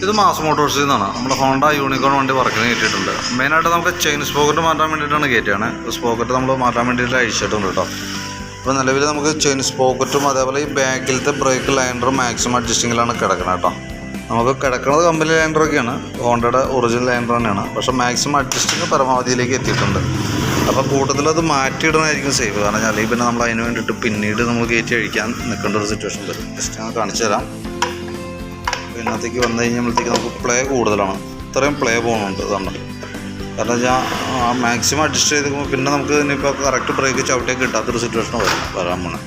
ഇത് മാസ് മോട്ടോഴ്സിൽ നിന്നാണ്. നമ്മുടെ ഹോണ്ട യൂണിക്കോൺ വണ്ടി വർക്കിന് കയറ്റിയിട്ടുണ്ട്. മെയിനായിട്ട് നമുക്ക് ചെയിൻ സ്പോക്കറ്റ് മാറ്റാൻ വേണ്ടിയിട്ടാണ് കയറ്റിയാണ്. സ്പോക്കറ്റ് നമ്മൾ മാറ്റാൻ വേണ്ടിയിട്ട് അഴിച്ചിട്ടുണ്ട് കേട്ടോ. അപ്പോൾ നിലവിൽ നമുക്ക് ചെയിൻ സ്പോക്കറ്റും അതേപോലെ ഈ ബാക്കിലത്തെ ബ്രേക്ക് ലൈനറും മാക്സിമം അഡ്ജസ്റ്റിങ്ങിലാണ് കിടക്കുന്നത് കേട്ടോ. നമുക്ക് കിടക്കുന്നത് കമ്പനി ലൈനറൊക്കെയാണ്, ഹോണ്ടയുടെ ഒറിജിനൽ ലൈനർ തന്നെയാണ്. പക്ഷേ മാക്സിമം അഡ്ജസ്റ്റിങ് പരമാവധിയിലേക്ക് എത്തിയിട്ടുണ്ട്. അപ്പോൾ കൂട്ടത്തിൽ അത് മാറ്റിയിടുന്നതായിരിക്കും സേഫ്. കാരണം അല്ലെങ്കിൽ പിന്നെ നമ്മൾ അതിന് വേണ്ടിയിട്ട് പിന്നീട് നമ്മൾ കയറ്റി അഴിക്കാൻ നിൽക്കേണ്ട ഒരു സിറ്റുവേഷൻ വരും. ജസ്റ്റ് ഞാൻ കാണിച്ചു തരാം. ഇന്നത്തേക്ക് വന്നു കഴിഞ്ഞപ്പോഴത്തേക്ക് നമുക്ക് പ്ലേ കൂടുതലാണ്. ഇത്രയും പ്ലേ പോകുന്നുണ്ട് ഇതാണ്. കാരണം വെച്ചാൽ മാക്സിമം അഡ്ജസ്റ്റ് ചെയ്ത് പിന്നെ നമുക്ക് ഇനിയിപ്പോൾ കറക്റ്റ് ബ്രേക്ക് ചവിട്ടിയൊക്കെ കിട്ടാത്തൊരു സിറ്റുവേഷൻ വരാൻ പോകണം.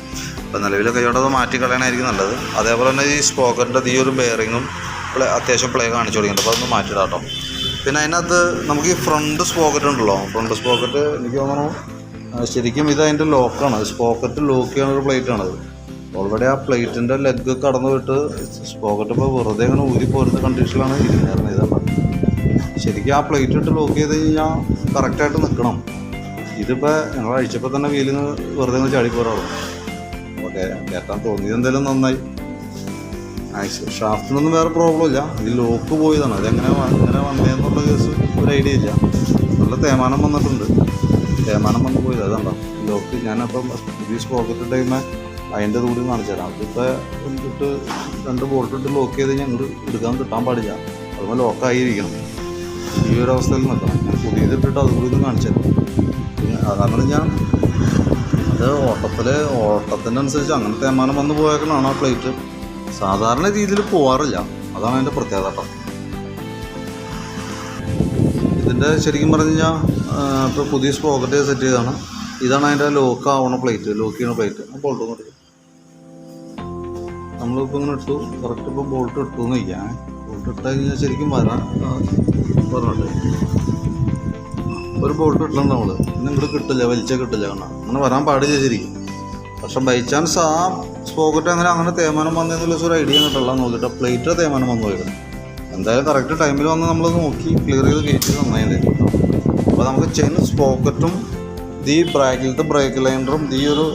അപ്പോൾ നിലവിൽ കൈയോടെ അത് മാറ്റി കളയാനായിരിക്കും നല്ലത്. അതേപോലെ തന്നെ ഈ സ്പോക്കറ്റിൻ്റെ ഈ ഒരു ബെയറിങ്ങും അത്യാവശ്യം പ്ലേ കാണിച്ചു തുടങ്ങിയിട്ടുണ്ട്. അപ്പോൾ അതൊന്ന് മാറ്റിയിടാം കേട്ടോ. പിന്നെ അതിനകത്ത് നമുക്ക് ഈ ഫ്രണ്ട് സ്പോക്കറ്റ് ഉണ്ടല്ലോ, ഫ്രണ്ട് സ്പോക്കറ്റ് എനിക്ക് തോന്നുന്നു ശരിക്കും ഇത് അതിൻ്റെ ലോക്കാണ്. സ്പോക്കറ്റ് ലോക്ക് ചെയ്യാനൊരു പ്ലേറ്റാണത്. ഓൾറെഡി ആ പ്ലേറ്റിൻ്റെ ലെഗ് കടന്നു വിട്ട് സ്പോക്കറ്റ് ഇപ്പോൾ വെറുതെ ഇങ്ങനെ ഊരി പോരുന്ന കണ്ടീഷനിലാണ് ഇരിക്കുന്നത്. ഇതാണ് ശരിക്കും ആ പ്ലേറ്റ് ഇട്ട് ലോക്ക് ചെയ്ത് കഴിഞ്ഞാൽ കറക്റ്റായിട്ട് നിൽക്കണം. ഇതിപ്പോൾ ഞങ്ങൾ അഴിച്ചപ്പോൾ തന്നെ വീലിൽ നിന്ന് വെറുതെ ഒന്ന് ചാടിപ്പോരാളും. ഓക്കെ, കയറ്റാൻ തോന്നിയത് എന്തായാലും നന്നായി. ഷാഫ്റ്റിനൊന്നും വേറെ പ്രോബ്ലം ഇല്ല. ഈ ലോക്ക് പോയതാണ്. അതെങ്ങനെ വന്നതെന്നുള്ള കേസ് ഒരു ഐഡിയ ഇല്ല. നല്ല തേമാനം വന്നിട്ടുണ്ട്. തേമാനം വന്ന് പോയത് അതുകൊണ്ടോ ലോക്ക്. ഞാനപ്പം പുതിയ സ്പോക്കറ്റ് ടൈമേ അതിൻ്റെ കൂടി കാണിച്ചു തരാം. അതിപ്പോൾ ഇട്ട് 2 ബോൾട്ട് ഇട്ട് ലോക്ക് ചെയ്ത് കഴിഞ്ഞാൽ അങ്ങോട്ട് എടുക്കാൻ കിട്ടാൻ പാടില്ല. അതുപോലെ ലോക്കായിരിക്കണം. ഈ ഒരു അവസ്ഥയിൽ നിൽക്കണം. ഞാൻ പുതിയതിട്ടിട്ട് അതുകൂടി കാണിച്ചു തരാം. അതാണ് ഞാൻ അത് ഓട്ടത്തിൻ്റെ അനുസരിച്ച് അങ്ങനെ തേമാനം വന്ന് പോയേക്കണതാണ് ആ പ്ലേറ്റ്. സാധാരണ രീതിയിൽ പോകാറില്ല. അതാണ് അതിൻ്റെ പ്രത്യേകത കേട്ടോ. ഇതിൻ്റെ ശരിക്കും പറഞ്ഞു കഴിഞ്ഞാൽ ഇപ്പോൾ പുതിയ സ്പോക്കറ്റ് സെറ്റ് ചെയ്താണ്. ഇതാണ് അതിൻ്റെ ലോക്ക് ചെയ്യുന്ന പ്ലേറ്റ്. ബോൾട്ട് ഒന്ന് എടുക്കും. നമ്മളിപ്പോൾ ഇങ്ങനെ ഇട്ടു, കറക്റ്റ് ഇപ്പോൾ ബോൾട്ട് ഇട്ടു എന്ന് വയ്ക്കാം. ബോൾട്ട് ഇട്ട് കഴിഞ്ഞാൽ ശരിക്കും പറഞ്ഞിട്ട് ഒരു ബോൾട്ട് ഇട്ടുണ്ട് നമ്മൾ. പിന്നെ ഇങ്ങോട്ട് കിട്ടില്ല, വലിച്ചാൽ കിട്ടില്ല. കാരണം അങ്ങനെ വരാൻ പാടില്ല ശരിക്കും. പക്ഷെ ബൈ ചാൻസ് ആ സ്പോക്കറ്റ് അങ്ങനെ തേമാനം വന്നതെന്നുള്ള ഒരു ഐഡിയ കിട്ടില്ല. നോക്കിയിട്ട് പ്ലേറ്റ് തേമാനം വന്നു പോയിരുന്നു. എന്തായാലും കറക്റ്റ് ടൈമിൽ വന്ന് നമ്മൾ നോക്കി ക്ലിയർ ചെയ്ത് കയറ്റി നന്നായി. അപ്പോൾ നമുക്ക് ചെയിൻ സ്പോക്കറ്റും ഈ ബ്രാക്കിലത്തെ ബ്രേക്ക് ലൈനറും ഈ ഒരു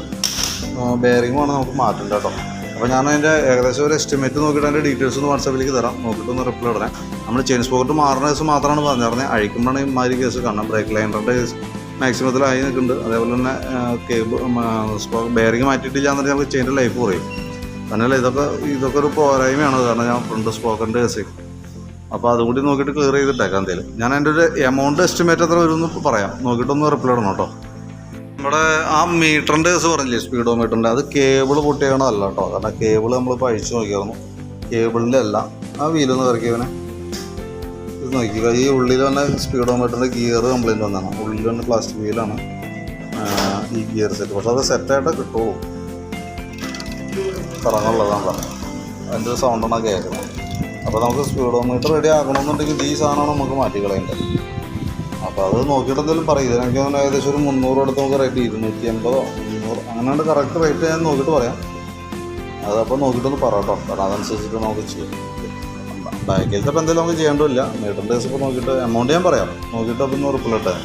ബെയറിങ്ങുമാണ് നമുക്ക് മാറ്റേണ്ടത് കേട്ടോ. അപ്പോൾ ഞാൻ അതിൻ്റെ ഏകദേശം ഒരു എസ്റ്റിമേറ്റ് നോക്കിയിട്ട് അതിൻ്റെ ഡീറ്റെയിൽസ് ഒന്ന് വാട്സാപ്പിലേക്ക് തരാം. നോക്കിയിട്ടൊന്ന് റിപ്ലൈ ഇടാം. നമ്മൾ ചെയിൻ സ്പോക്കറ്റ് മാറുന്ന കേസ് മാത്രമാണ് പറഞ്ഞിരുന്നത്. അഴിക്കുമ്പോഴാണ് ഈ മാതിരി കേസ് കാണാം. ബ്രേക്ക് ലൈനറിൻ്റെ കേസ് മാക്സിമത്തിലായി നിൽക്കുന്നുണ്ട്. അതേപോലെ തന്നെ ബെയറിങ് മാറ്റിയിട്ടില്ല എന്നുണ്ടെങ്കിൽ നമുക്ക് ചെയിൻ്റെ ലൈഫ് കുറയും. തന്നെയല്ല ഇതൊക്കെ ഒരു പോരായ്മയാണ്. കാരണം ഞാൻ ഫ്രണ്ട് സ്പോക്കറ്റിൻ്റെ കേസ്. അപ്പോൾ അതുകൂടി നോക്കിയിട്ട് ക്ലിയർ ചെയ്തിട്ടേക്കാം. എന്തെങ്കിലും ഞാൻ അതിൻ്റെ ഒരു എമൗണ്ട് എസ്റ്റിമേറ്റ് എത്ര വരും എന്ന് പറയാം. നോക്കിയിട്ടൊന്ന് റിപ്ലൈ ഇടണം കേട്ടോ. നമ്മുടെ ആ മീറ്ററിൻ്റെ കേസ് പറഞ്ഞില്ലേ, സ്പീഡോ മീറ്ററിൻ്റെ, അത് കേബിൾ പൊട്ടിയണമല്ല കേട്ടോ. കാരണം കേബിൾ നമ്മളിപ്പോൾ അഴിച്ചു നോക്കിയായിരുന്നു. കേബിളിൻ്റെ അല്ല. ആ വീലൊന്ന് ഇറക്കിയവനെ ഇത് നോക്കിക്കുക. ഈ ഉള്ളിൽ തന്നെ സ്പീഡോ മീറ്ററിൻ്റെ ഗിയർ കംപ്ലയിൻറ്റ് വന്നതാണ്. ഉള്ളിൽ തന്നെ പ്ലാസ്റ്റിക് വീലാണ് ഈ ഗിയർ സെറ്റ്. പക്ഷെ അത് സെറ്റായിട്ട് കിട്ടുമോ, കറങ്ങുള്ളതാണ്. അതിൻ്റെ ഒരു സൗണ്ടാണ് കേൾക്കുന്നത്. അപ്പോൾ നമുക്ക് സ്പീഡോ മീറ്റർ റെഡി ആക്കണമെന്നുണ്ടെങ്കിൽ ഈ സാധനമാണ് നമുക്ക് മാറ്റിക്കളയേണ്ടത്. അപ്പോൾ അത് നോക്കിയിട്ട് എന്തെങ്കിലും പറയും. എനിക്ക് തോന്നുന്നു ഏകദേശം ഒരു 300 അടുത്ത് നമുക്ക് റേറ്റ് 280 300 അങ്ങനെയാണ് കറക്റ്റ് റേറ്റ് ഞാൻ നോക്കിയിട്ട് പറയാം. അതപ്പോൾ നോക്കിയിട്ടൊന്ന് പറയാം കേട്ടോ. കാരണം അതനുസരിച്ചിട്ട് നമുക്ക് ചെയ്യാം. ബാക്കിലത്തെ ഇപ്പോൾ എന്തെങ്കിലും നമുക്ക് ചെയ്യേണ്ടതില്ല. മീറ്ററിൻ്റെ കേസ് ഇപ്പോൾ നോക്കിയിട്ട് എമൗണ്ട് ഞാൻ പറയാം. നോക്കിയിട്ട് അപ്പോൾ ഒന്ന് റിപ്ലൈ ഇട്ടേ.